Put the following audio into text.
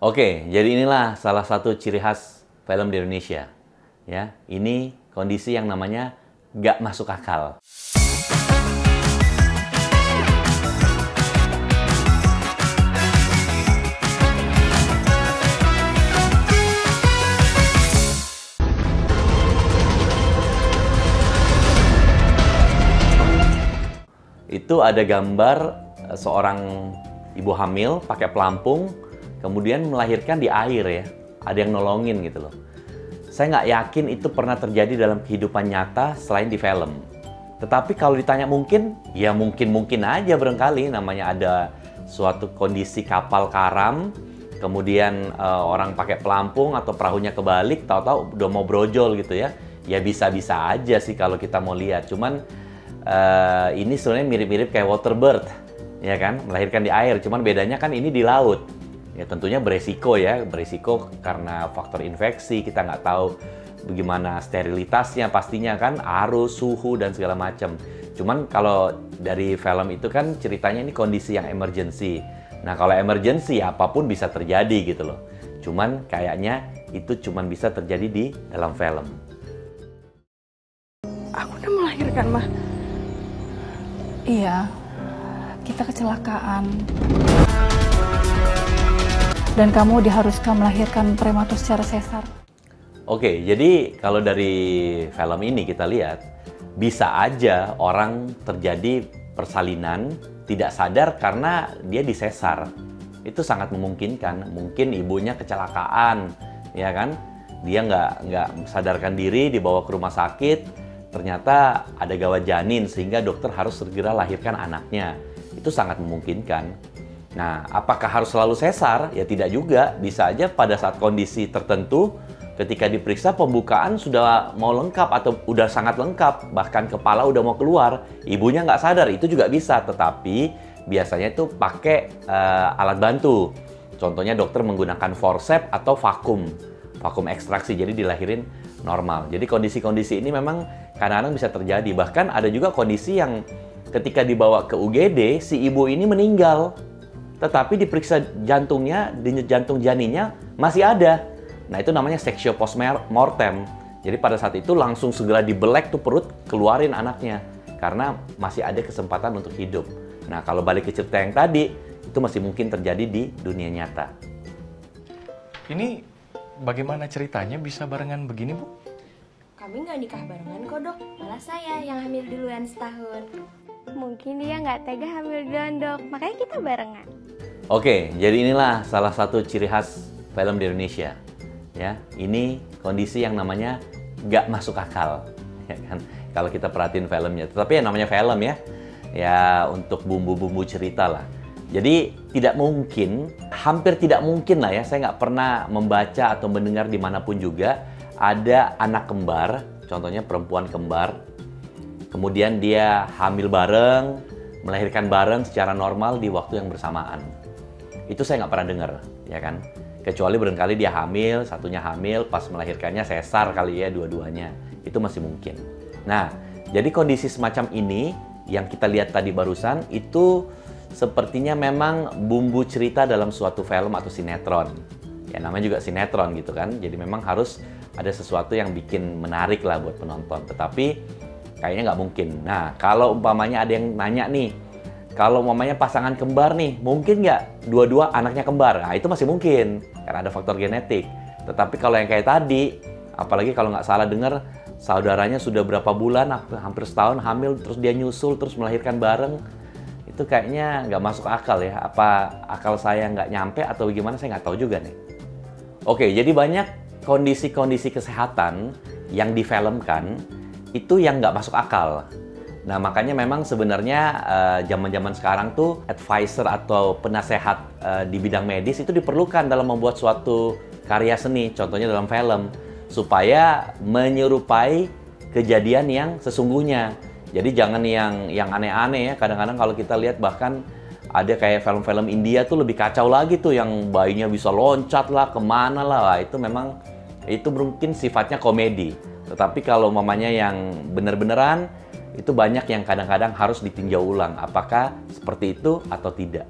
Oke, jadi inilah salah satu ciri khas film di Indonesia. Ya, ini kondisi yang namanya nggak masuk akal. Itu ada gambar seorang ibu hamil pakai pelampung, kemudian melahirkan di air ya. Ada yang nolongin gitu loh. Saya nggak yakin itu pernah terjadi dalam kehidupan nyata selain di film. Tetapi kalau ditanya mungkin, ya mungkin-mungkin aja barangkali. Namanya ada suatu kondisi kapal karam, kemudian orang pakai pelampung atau perahunya kebalik, tahu-tahu udah mau brojol gitu ya. Ya bisa-bisa aja sih kalau kita mau lihat. Cuman ini sebenarnya mirip-mirip kayak waterbird, ya kan? Melahirkan di air, cuman bedanya kan ini di laut. Ya tentunya beresiko ya, beresiko karena faktor infeksi, kita nggak tahu bagaimana sterilitasnya pastinya kan, arus, suhu, dan segala macam. Cuman kalau dari film itu kan ceritanya ini kondisi yang emergency. Nah kalau emergency apapun bisa terjadi gitu loh. Cuman kayaknya itu cuman bisa terjadi di dalam film. Aku udah melahirkan, Mah. Iya, kita kecelakaan. Dan kamu diharuskan melahirkan prematur secara sesar. Oke, jadi kalau dari film ini kita lihat, bisa aja orang terjadi persalinan tidak sadar karena dia disesar. Itu sangat memungkinkan. Mungkin ibunya kecelakaan, ya kan? Dia nggak sadarkan diri, dibawa ke rumah sakit, ternyata ada gawat janin sehingga dokter harus segera lahirkan anaknya. Itu sangat memungkinkan. Nah, apakah harus selalu sesar? Ya tidak juga. Bisa aja pada saat kondisi tertentu, ketika diperiksa pembukaan sudah mau lengkap atau udah sangat lengkap, bahkan kepala udah mau keluar, ibunya nggak sadar, itu juga bisa. Tetapi biasanya itu pakai alat bantu. Contohnya dokter menggunakan forceps atau vakum ekstraksi, jadi dilahirin normal. Jadi kondisi-kondisi ini memang kadang-kadang bisa terjadi. Bahkan ada juga kondisi yang ketika dibawa ke UGD, si ibu ini meninggal. Tetapi diperiksa jantungnya, jantung janinnya masih ada. Nah itu namanya seksio postmortem. Jadi pada saat itu langsung segera dibelek tuh perut, keluarin anaknya. Karena masih ada kesempatan untuk hidup. Nah kalau balik ke cerita yang tadi, itu masih mungkin terjadi di dunia nyata. Ini bagaimana ceritanya bisa barengan begini, Bu? Kami nggak nikah barengan kok, Dok. Malah saya yang hamil duluan setahun. Mungkin dia nggak tega hamil duluan, Dok. Makanya kita barengan. Oke, jadi inilah salah satu ciri khas film di Indonesia. Ya, ini kondisi yang namanya nggak masuk akal. Ya kan? Kalau kita perhatiin filmnya. Tetapi yang namanya film ya, ya untuk bumbu-bumbu cerita lah. Jadi tidak mungkin, hampir tidak mungkin lah ya, saya nggak pernah membaca atau mendengar dimanapun juga ada anak kembar, contohnya perempuan kembar, kemudian dia hamil bareng, melahirkan bareng secara normal di waktu yang bersamaan. Itu saya nggak pernah dengar, ya kan? Kecuali barangkali dia hamil, satunya hamil, pas melahirkannya sesar kali ya dua-duanya. Itu masih mungkin. Nah, jadi kondisi semacam ini yang kita lihat tadi barusan, itu sepertinya memang bumbu cerita dalam suatu film atau sinetron. Ya namanya juga sinetron gitu kan. Jadi memang harus ada sesuatu yang bikin menarik lah buat penonton. Tetapi kayaknya nggak mungkin. Nah kalau umpamanya ada yang nanya nih, kalau umpamanya pasangan kembar nih, mungkin nggak dua-dua anaknya kembar? Nah itu masih mungkin, karena ada faktor genetik. Tetapi kalau yang kayak tadi, apalagi kalau nggak salah dengar, saudaranya sudah berapa bulan, hampir setahun hamil, terus dia nyusul, terus melahirkan bareng, itu kayaknya nggak masuk akal ya. Apa akal saya nggak nyampe atau gimana, saya nggak tahu juga nih. Oke, jadi banyak kondisi-kondisi kesehatan yang difilmkan itu yang nggak masuk akal. Nah makanya memang sebenarnya zaman-zaman sekarang tuh advisor atau penasehat di bidang medis itu diperlukan dalam membuat suatu karya seni, contohnya dalam film, supaya menyerupai kejadian yang sesungguhnya. Jadi jangan yang aneh-aneh ya. Kadang-kadang kalau kita lihat bahkan ada kayak film-film India tuh lebih kacau lagi tuh, yang bayinya bisa loncat lah, kemana lah. Wah, itu memang, itu mungkin sifatnya komedi. Tetapi kalau mamanya yang bener-beneran, itu banyak yang kadang-kadang harus ditinjau ulang. Apakah seperti itu atau tidak.